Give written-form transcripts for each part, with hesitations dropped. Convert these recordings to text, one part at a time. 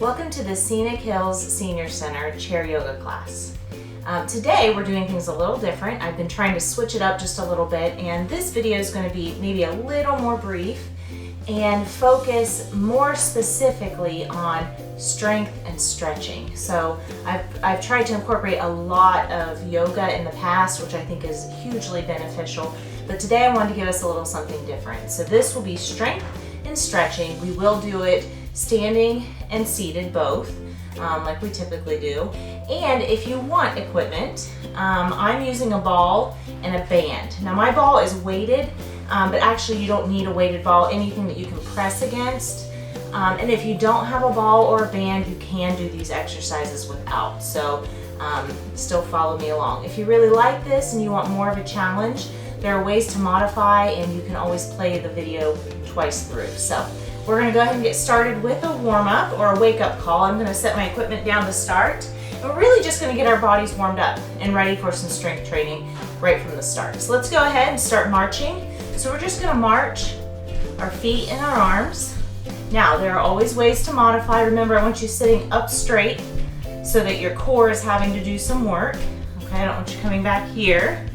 Welcome to the Scenic Hills Senior Center chair yoga class. Today we're doing things a little different. I've been trying to switch it up just a little bit, and this video is going to be maybe a little more brief and focus more specifically on strength and stretching. So I've tried to incorporate a lot of yoga in the past, which I think is hugely beneficial, but today I wanted to give us a little something different. So this will be strength and stretching. We will do it standing and seated both, like we typically do. And if you want equipment, I'm using a ball and a band. Now my ball is weighted, but actually you don't need a weighted ball, anything that you can press against. And if you don't have a ball or a band, you can do these exercises without. So still follow me along. If you really like this and you want more of a challenge, there are ways to modify, and you can always play the video twice through. So we're gonna go ahead and get started with a warm-up or a wake-up call. I'm gonna set my equipment down to start. And we're really just gonna get our bodies warmed up and ready for some strength training right from the start. So let's go ahead and start marching. So we're just gonna march our feet and our arms. Now, there are always ways to modify. Remember, I want you sitting up straight so that your core is having to do some work. Okay, I don't want you coming back here.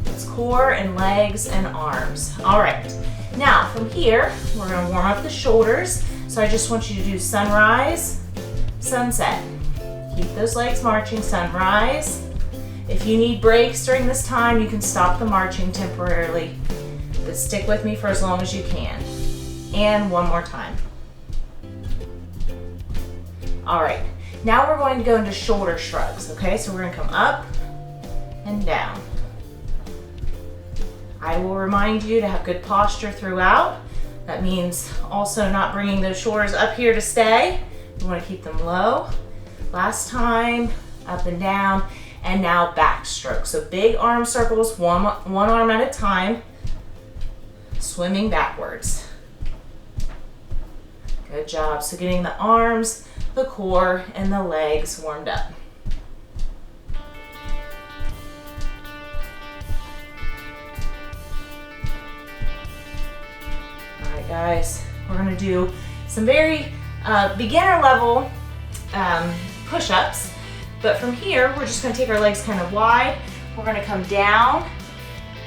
It's core and legs and arms. All right. Now, from here, we're going to warm up the shoulders. So I just want you to do sunrise, sunset. Keep those legs marching, sunrise. If you need breaks during this time, you can stop the marching temporarily, but stick with me for as long as you can. And one more time. All right, now we're going to go into shoulder shrugs, okay? So we're going to come up and down. I will remind you to have good posture throughout. That means also not bringing those shoulders up here to stay. You want to keep them low. Last time, up and down, and now back stroke. So big arm circles, one arm at a time, swimming backwards. Good job. So getting the arms, the core, and the legs warmed up. Guys, we're going to do some very beginner level push-ups, but from here we're just going to take our legs kind of wide. We're going to come down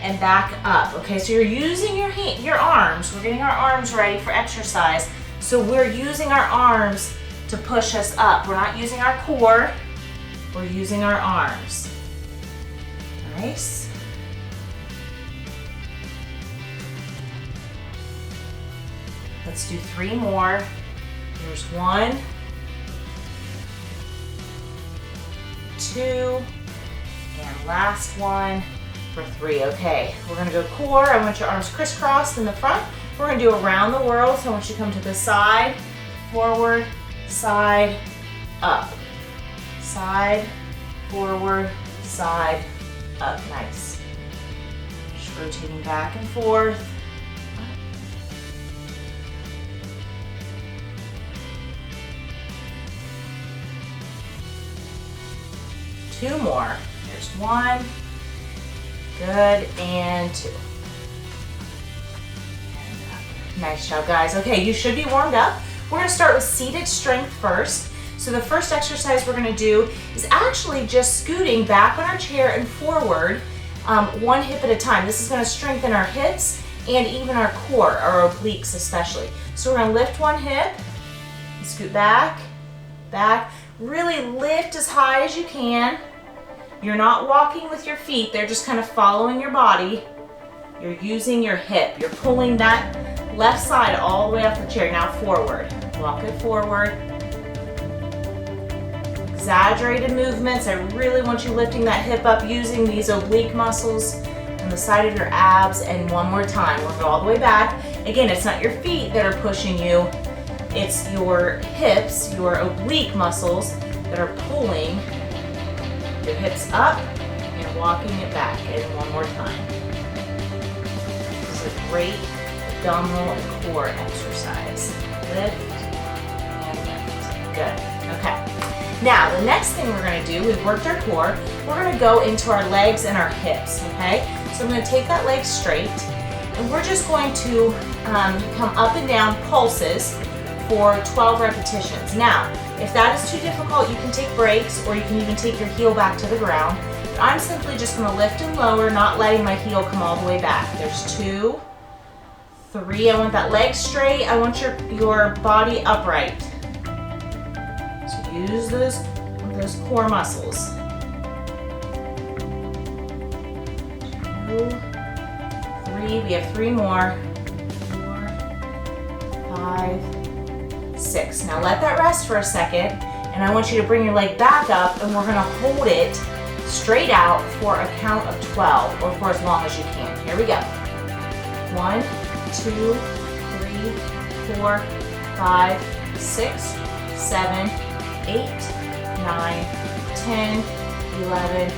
and back up. Okay, so you're using your arms. We're getting our arms ready for exercise, so we're using our arms to push us up. We're not using our core, we're using our arms. Nice. Let's do 3 more. Here's 1, 2, and last one for 3. Okay, we're gonna go core. I want your arms crisscrossed in the front. We're gonna do around the world. So I want you to come to the side, forward, side, up. Side, forward, side, up. Nice. Just rotating back and forth. 2 more. Here's 1. Good, and 2. And up. Nice job, guys. Okay, you should be warmed up. We're going to start with seated strength first. So the first exercise we're going to do is actually just scooting back on our chair and forward, 1 hip at a time. This is going to strengthen our hips and even our core, our obliques especially. So we're going to lift 1 hip, scoot back, back. Really lift as high as you can. You're not walking with your feet, they're just kind of following your body. You're using your hip. You're pulling that left side all the way off the chair. Now forward. Walk it forward. Exaggerated movements. I really want you lifting that hip up using these oblique muscles on the side of your abs. And one more time. We'll go all the way back. Again, it's not your feet that are pushing you. It's your hips, your oblique muscles that are pulling your hips up and walking it back. And one more time. This is a great abdominal and core exercise. Lift and lift. Good. Okay. Now, the next thing we're going to do, we've worked our core, we're going to go into our legs and our hips, okay? So I'm going to take that leg straight, and we're just going to come up and down pulses for 12 repetitions. Now, If that is too difficult, you can take breaks or you can even take your heel back to the ground. But I'm simply just gonna lift and lower, not letting my heel come all the way back. There's 2, 3, I want that leg straight, I want your body upright. So use those core muscles. 2, 3, we have 3 more. 4, 5, 6. Now let that rest for a second, and I want you to bring your leg back up, and we're gonna hold it straight out for a count of 12, or for as long as you can. Here we go. 1, 2, 3, 4, 5, 6, 7, 8, 9, 10, 11,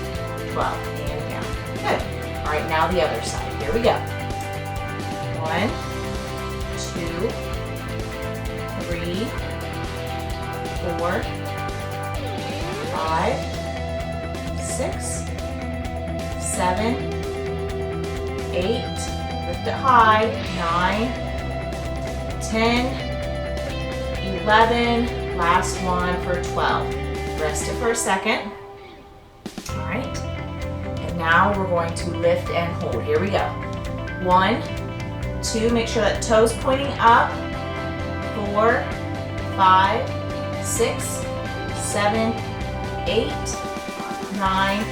12, and down. Good. All right, now the other side. Here we go. 1, 2, 3, 4, 5, 6, 7, 8, lift it high, 9, 10, 11, last one for 12. Rest it for a second. All right, and now we're going to lift and hold. Here we go. 1, 2, make sure that toe's pointing up. 4, 5, 6, 7, 8, 9,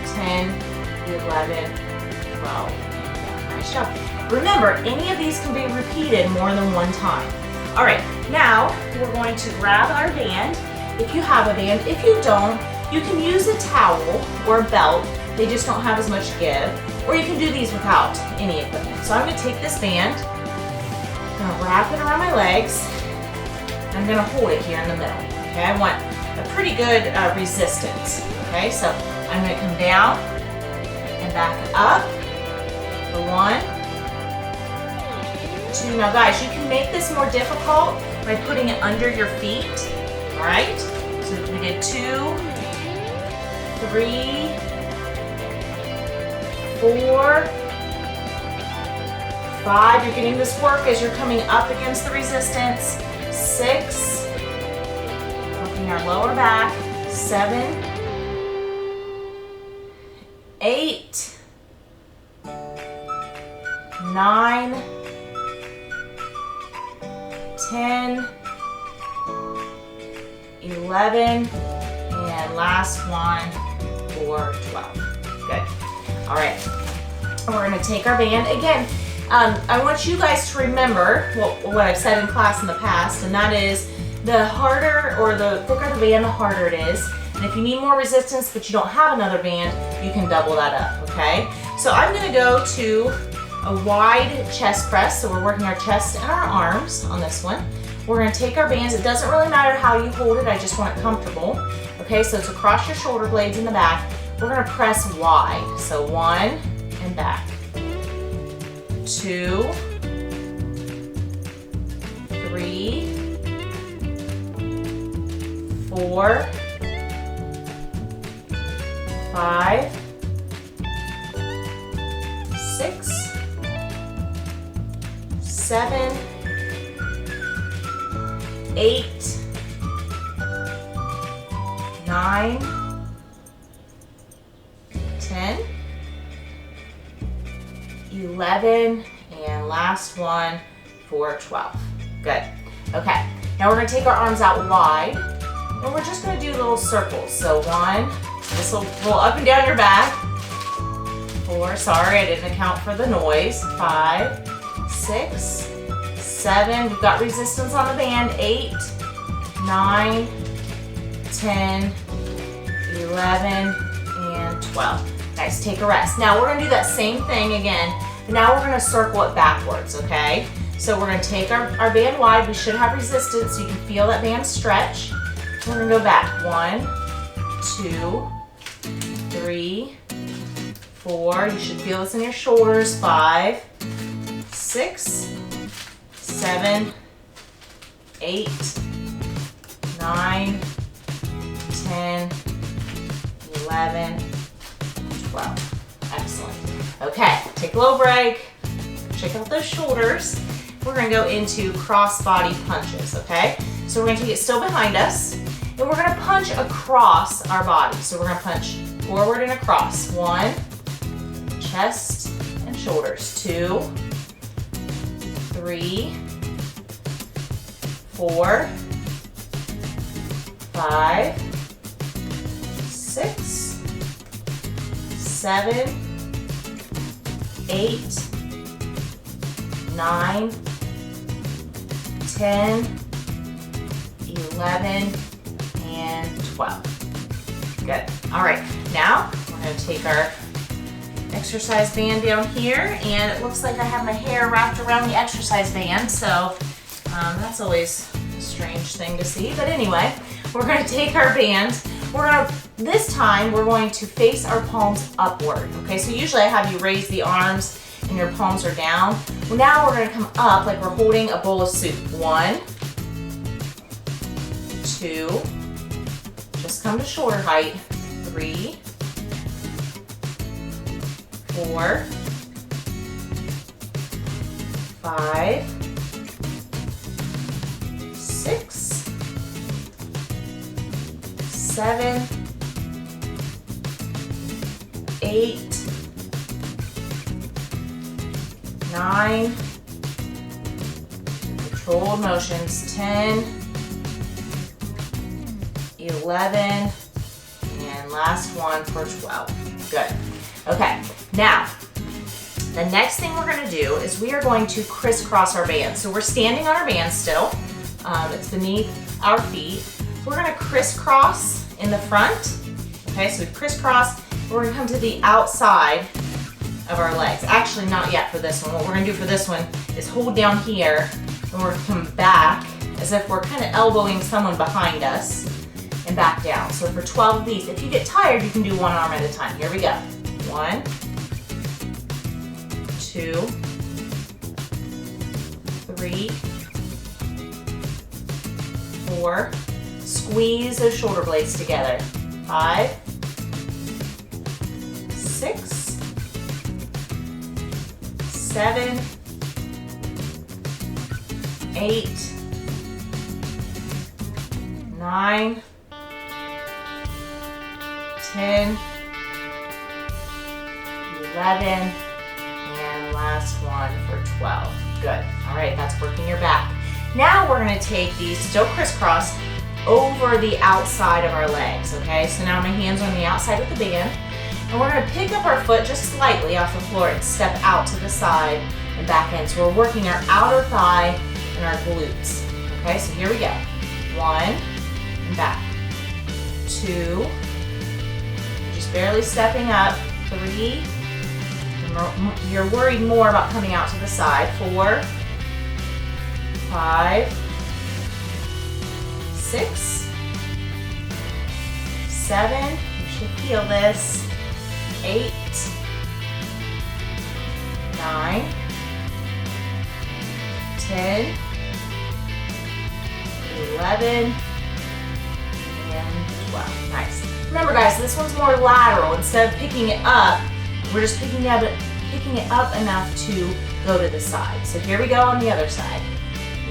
10, 11, 12. Nice job. Remember, any of these can be repeated more than one time. All right, now we're going to grab our band. If you have a band, if you don't, you can use a towel or a belt. They just don't have as much give. Or you can do these without any equipment. So I'm gonna take this band, I'm gonna wrap it around my legs. I'm gonna hold it here in the middle. Okay, I want a pretty good resistance. Okay, so I'm gonna come down and back up for 1, 2. Now guys, you can make this more difficult by putting it under your feet. All right, so we did 2, 3, 4, 5. You're getting this work as you're coming up against the resistance. 6, working our lower back. 7, 8, 9, 10, 11, and last one for 12. Good. All right, we're gonna take our band. Again, I want you guys to remember what I've said in class in the past, and that is the harder or the thicker the band, the harder it is. And if you need more resistance but you don't have another band, you can double that up, okay? So I'm gonna go to a wide chest press, so we're working our chest and our arms on this one. We're gonna take our bands. It doesn't really matter how you hold it, I just want it comfortable. Okay, so it's across your shoulder blades in the back. We're gonna press wide. So 1 and back. 2, 3, 4, 5, 6, 7, 8, 9, 10, 11, and last one for 12. Good. Okay, now we're gonna take our arms out wide, and we're just gonna do little circles. So 1, this will roll up and down your back. 4, sorry, I didn't account for the noise. 5, 6, 7, we've got resistance on the band. 8, 9, 10, 11, and 12. Nice, take a rest. Now we're gonna do that same thing again, but now we're gonna circle it backwards, okay? So we're gonna take our band wide. We should have resistance, so you can feel that band stretch. We're gonna go back. 1, 2, 3, 4. You should feel this in your shoulders. 5, 6, 7, 8, 9, 10, 11, 12. Excellent. Okay, take a little break. Check out those shoulders. We're gonna go into cross body punches, okay? So we're gonna take it still behind us, and we're gonna punch across our body. So we're gonna punch forward and across. 1, chest and shoulders. 2, 3, 4, 5, 6, 7, 8, 9, 10, 11, and 12. Good. All right, now we're going to take our exercise band down here, and it looks like I have my hair wrapped around the exercise band, so that's always a strange thing to see. But anyway, we're going to take our band. This time we're going to face our palms upward. Okay, so usually I have you raise the arms and your palms are down. Well, now we're going to come up like we're holding a bowl of soup. 1, 2, just come to shoulder height. 3, 4, 5, 6, 7, 8, 9, controlled motions, 10, 11, and last one for 12. Good. Okay, now, the next thing we're gonna do is we are going to crisscross our band. So we're standing on our band still. It's beneath our feet. We're gonna crisscross in the front. Okay, so we crisscross. We're gonna come to the outside of our legs. Actually, not yet for this one. What we're gonna do for this one is hold down here, and we're gonna come back as if we're kind of elbowing someone behind us and back down. So for 12 of these, if you get tired, you can do one arm at a time. Here we go. 1, 2, 3, 4, squeeze those shoulder blades together. 5, 6, 7, 8, 9, 10, 11, and last one for 12. Good. All right, that's working your back. Now we're going to take these, still crisscross, over the outside of our legs, okay? So now my hands are on the outside of the band, and we're going to pick up our foot just slightly off the floor and step out to the side and back in. So we're working our outer thigh and our glutes, okay? So here we go. 1, and back. 2, just barely stepping up. 3, you're worried more about coming out to the side. 4, 5, 6, 7, you should feel this. 8, 9, 10, 11, and 12. Nice. Remember guys, this one's more lateral. Instead of picking it up, we're just picking it up enough to go to the side. So here we go on the other side.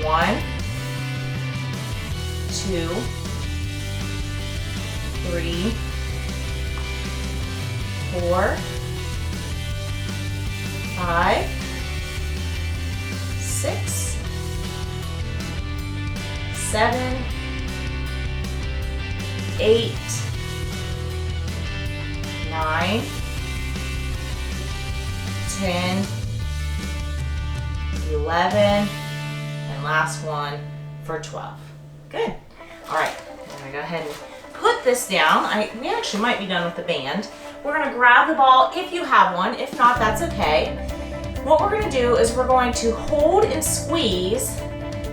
1, 2, 3, 4, 5, 6, 7, 8, 9, 10, 11, and last one for 12. Good. All right, I'm gonna go ahead and put this down. We actually might be done with the band. We're gonna grab the ball if you have one. If not, that's okay. What we're gonna do is we're going to hold and squeeze,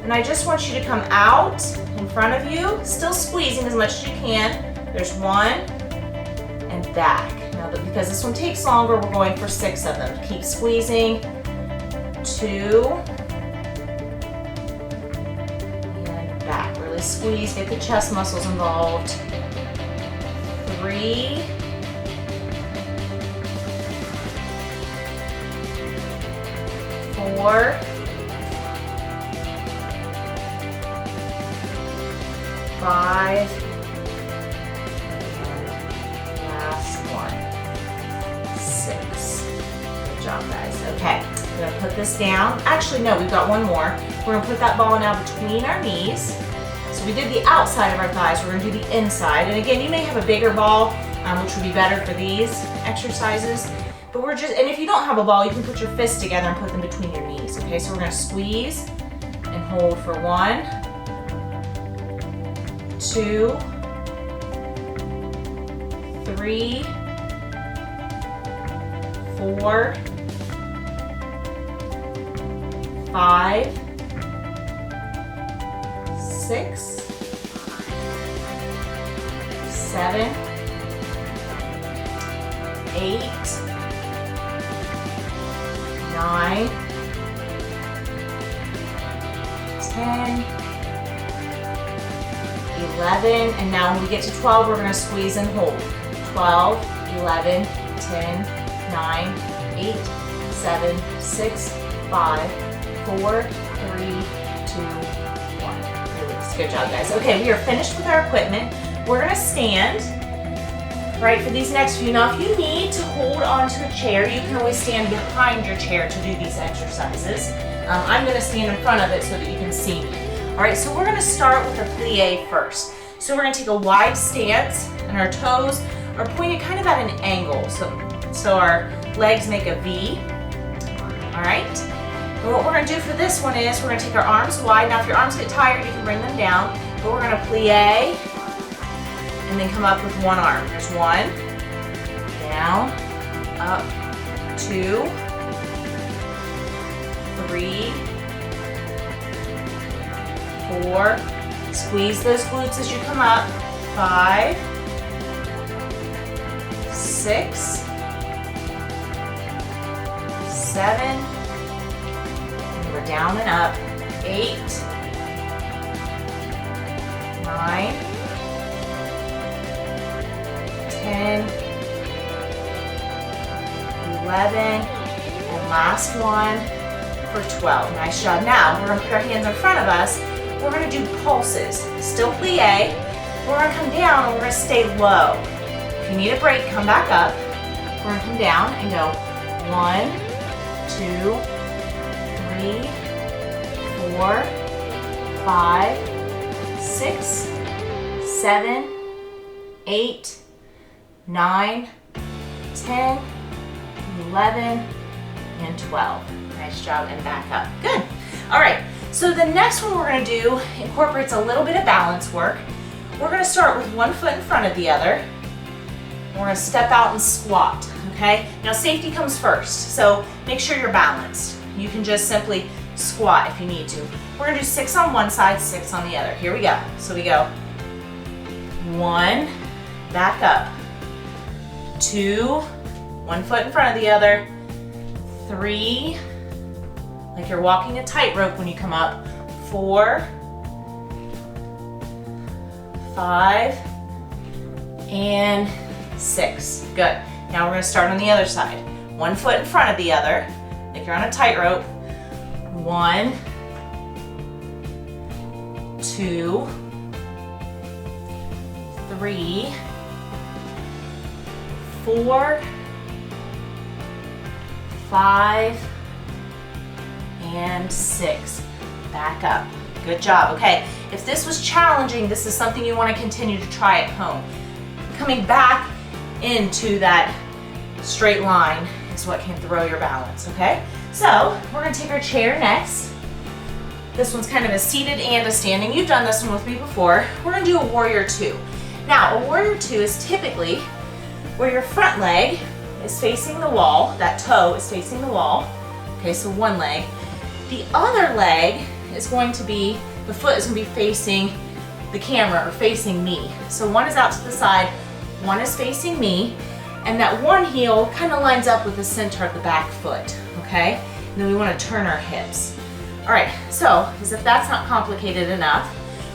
and I just want you to come out in front of you, still squeezing as much as you can. There's 1, and back. Now, because this one takes longer, we're going for 6 of them. Keep squeezing. 2, and back. Really squeeze, get the chest muscles involved. 3, 4, 5. Last one. 6. Good job, guys. Okay, we're gonna put this down. Actually, no, we've got one more. We're gonna put that ball now between our knees. So we did the outside of our thighs, we're gonna do the inside. And again, you may have a bigger ball, which would be better for these exercises. But we're just, and if you don't have a ball, you can put your fists together and put them between your knees. Okay, so we're gonna squeeze and hold for 1, 2, 3, 4, 5, 6, 7, 8, 9, 10, 11, and now when we get to 12, we're going to squeeze and hold. 12, 11, 10, 9, 8, 7, 6, 5, 4, 3, 2, 1. Release. Good job, guys. Okay, we are finished with our equipment. We're going to stand right for these next few. Now, if you need to hold onto a chair, you can always stand behind your chair to do these exercises. I'm going to stand in front of it so that you can see me. All right, so we're going to start with a plie first. So we're going to take a wide stance, and our toes are pointed kind of at an angle. So our legs make a V. All right. And what we're going to do for this one is we're going to take our arms wide. Now, if your arms get tired, you can bring them down. But we're going to plie and then come up with one arm. There's 1, down, up, 2, 3, 4, squeeze those glutes as you come up, 5, 6, 7, and we're down and up, 8, 9, 10, 11, and last one for 12. Nice job. Now, we're going to put our hands in front of us. We're going to do pulses. Still plie. We're going to come down and we're going to stay low. If you need a break, come back up. We're going to come down and go 1, 2, 3, 4, 5, 6, 7, 8, 9, 10, 11, and 12. Nice job, and back up. Good. All right, so the next one we're going to do incorporates a little bit of balance work. We're going to start with one foot in front of the other. We're going to step out and squat, okay? Now safety comes first, so make sure you're balanced. You can just simply squat if you need to. We're going to do 6 on one side, 6 on the other. Here we go. So we go 1, back up, 2, 1 foot in front of the other, 3, like you're walking a tightrope when you come up, 4, 5, and 6. Good. Now we're going to start on the other side. 1 foot in front of the other, like you're on a tightrope. 1, 2, 3, 4, 5, and 6. Back up. Good job. Okay, if this was challenging, this is something you want to continue to try at home. Coming back into that straight line is what can throw your balance, okay? So we're going to take our chair next. This one's kind of a seated and a standing. You've done this one with me before. We're going to do a warrior 2. Now, a warrior 2 is typically where your front leg is facing the wall, that toe is facing the wall. Okay, so one leg. The other leg is going to be, the foot is going to be facing the camera or facing me. So one is out to the side, one is facing me, and that one heel kind of lines up with the center of the back foot, okay? And then we want to turn our hips. All right, so as if that's not complicated enough,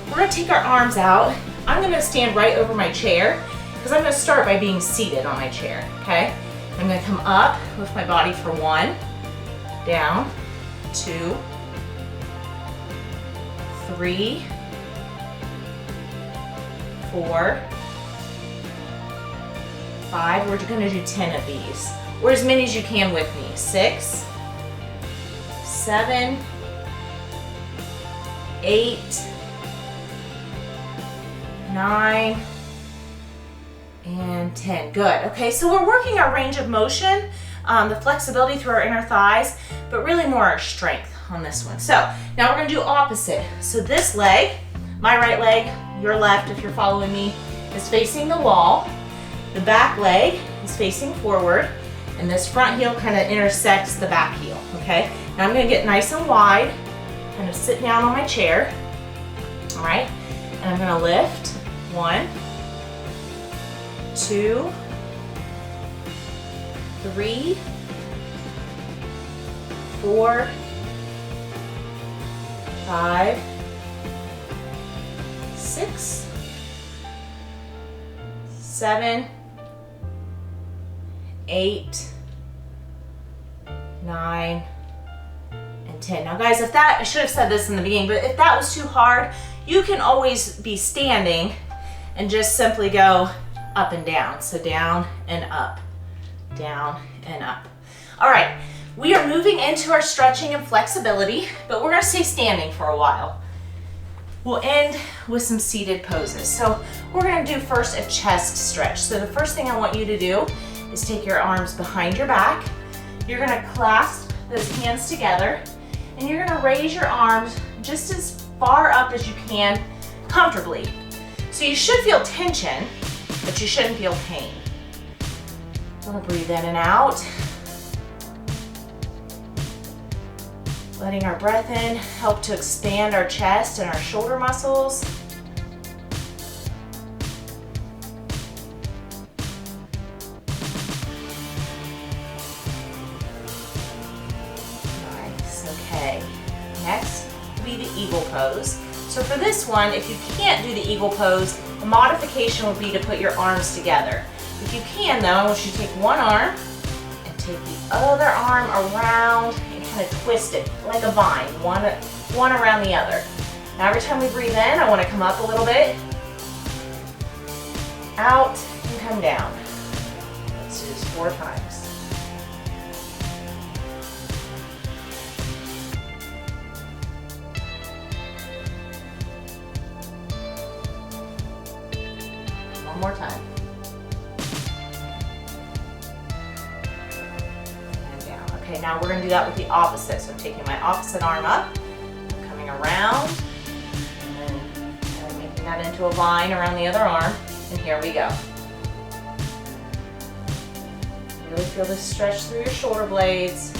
we're going to take our arms out. I'm going to stand right over my chair because I'm going to start by being seated on my chair, okay? I'm going to come up with my body for 1, down, 2, 3, 4, 5. We're going to do 10 of these, or as many as you can with me. 6, 7, 8, 9, and 10. Good. Okay, so we're working our range of motion, the flexibility through our inner thighs, but really more our strength on this one. So now we're going to do opposite. So this leg, my right leg, your left if you're following me, is facing the wall. The back leg is facing forward, and this front heel kind of intersects the back heel, okay? Now I'm going to get nice and wide, kind of sit down on my chair, all right? And I'm going to lift. 1, 2, 3, 4, 5, 6, 7, 8, 9, and 10. Now guys, if that, I should have said this in the beginning, but if that was too hard, you can always be standing and just simply go up and down. So down and up, down and up. All right, we are moving into our stretching and flexibility, but we're gonna stay standing for a while. We'll end with some seated poses. So we're gonna do first a chest stretch. So the first thing I want you to do is take your arms behind your back. You're gonna clasp those hands together, and you're gonna raise your arms just as far up as you can comfortably. So you should feel tension, but you shouldn't feel pain. I'm gonna breathe in and out. Letting our breath in help to expand our chest and our shoulder muscles. Nice, okay. Next will be the eagle pose. So for this one, if you can't do the eagle pose, the modification would be to put your arms together. If you can though, I want you to take one arm and take the other arm around and kind of twist it like a vine, one around the other. Now every time we breathe in, I want to come up a little bit, out and come down. Let's do this 4 times. One more time. And down. Okay, now we're going to do that with the opposite. So I'm taking my opposite arm up, coming around, and making that into a vine around the other arm. And here we go. Really feel this stretch through your shoulder blades.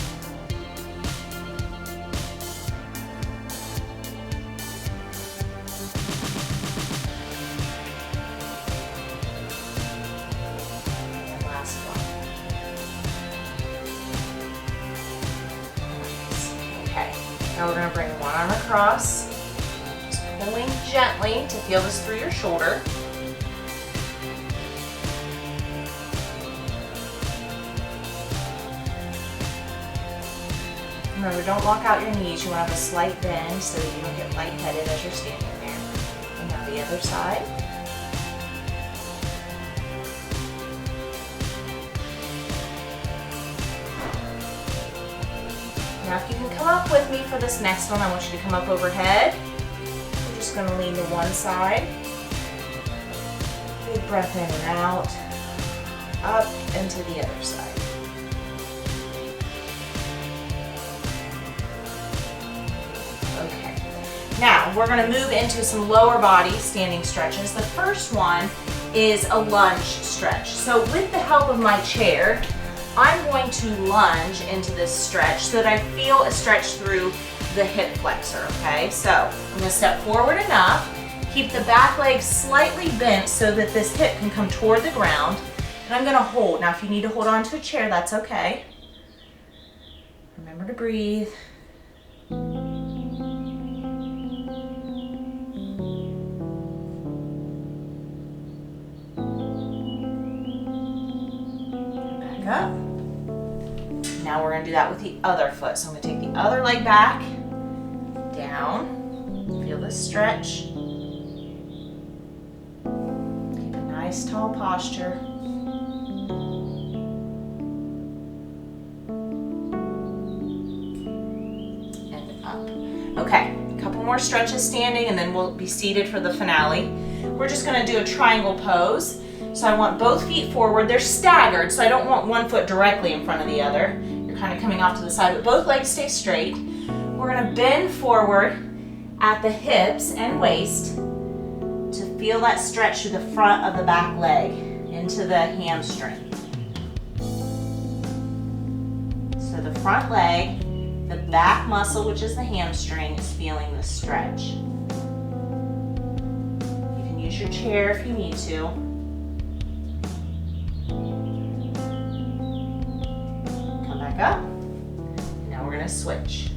Now we're going to bring one arm across, just pulling gently to feel this through your shoulder. Remember, don't lock out your knees. You want to have a slight bend so that you don't get lightheaded as you're standing there. And now the other side. Now if you can come up with me for this next one, I want you to come up overhead. We're just going to lean to one side. Big breath in and out. Up and to the other side. Okay. Now we're going to move into some lower body standing stretches. The first one is a lunge stretch. So with the help of my chair, I'm going to lunge into this stretch so that I feel a stretch through the hip flexor, okay? So I'm going to step forward enough, keep the back leg slightly bent so that this hip can come toward the ground, and I'm going to hold. Now if you need to hold on to a chair, that's okay. Remember to breathe. Back up. Now we're going to do that with the other foot. So I'm going to take the other leg back, down, feel this stretch. Nice tall posture. And up. Okay, a couple more stretches standing and then we'll be seated for the finale. We're just gonna do a triangle pose. So I want both feet forward. They're staggered, so I don't want one foot directly in front of the other. You're kind of coming off to the side, but both legs stay straight. We're gonna bend forward at the hips and waist to feel that stretch through the front of the back leg into the hamstring. So the front leg, the back muscle, which is the hamstring, is feeling the stretch. You can use your chair if you need to. Come back up. Now we're going to switch.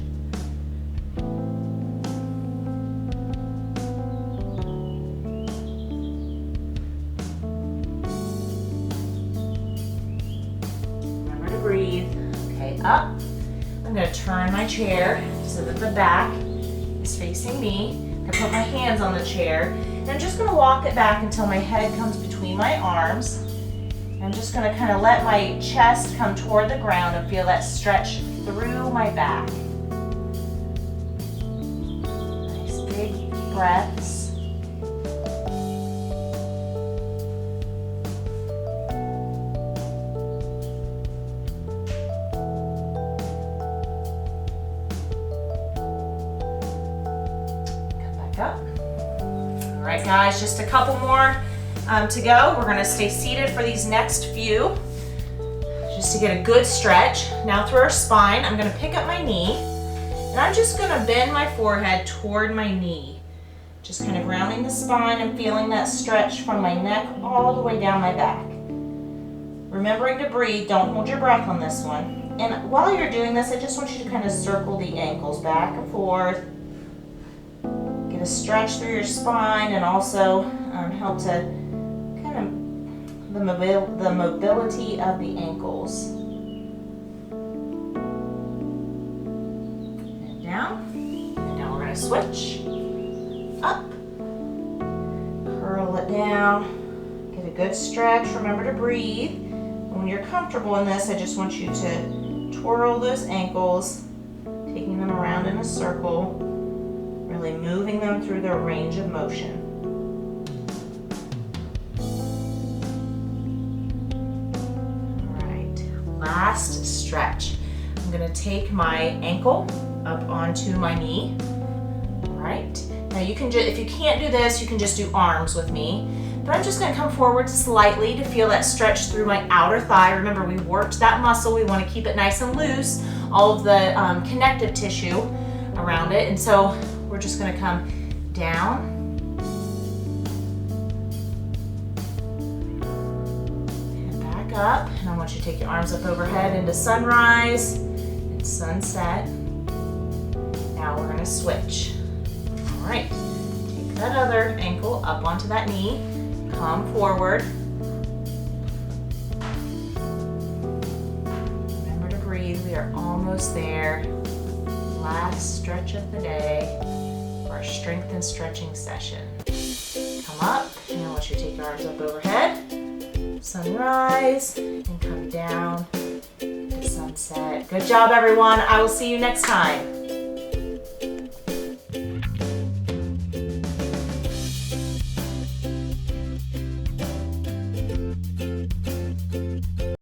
Breathe. Okay, up. I'm going to turn my chair so that the back is facing me. I'm going to put my hands on the chair and I'm just going to walk it back until my head comes between my arms. I'm just going to kind of let my chest come toward the ground and feel that stretch through my back. Nice big breaths. Up. All right, guys, just a couple more to go. We're going to stay seated for these next few, just to get a good stretch. Now through our spine, I'm going to pick up my knee, and I'm just going to bend my forehead toward my knee. Just kind of rounding the spine and feeling that stretch from my neck all the way down my back. Remembering to breathe, don't hold your breath on this one. And while you're doing this, I just want you to kind of circle the ankles back and forth. Get a stretch through your spine and also help to kind of the mobility of the ankles. And down. And now we're going to switch. Up. Curl it down. Get a good stretch. Remember to breathe. And when you're comfortable in this, I just want you to twirl those ankles, taking them around in a circle. Really moving them through their range of motion. All right, last stretch. I'm going to take my ankle up onto my knee. All right, now you can just, if you can't do this, you can just do arms with me. But I'm just going to come forward slightly to feel that stretch through my outer thigh. Remember, we worked that muscle. We want to keep it nice and loose, all of the connective tissue around it. And so we're just going to come down and back up. And I want you to take your arms up overhead into sunrise and sunset. Now we're going to switch. All right, take that other ankle up onto that knee. Come forward. Remember to breathe. We are almost there. Last stretch of the day. Our strength and stretching session. Come up, and I want you to take your arms up overhead, sunrise, and come down to sunset. Good job, everyone. I will see you next time.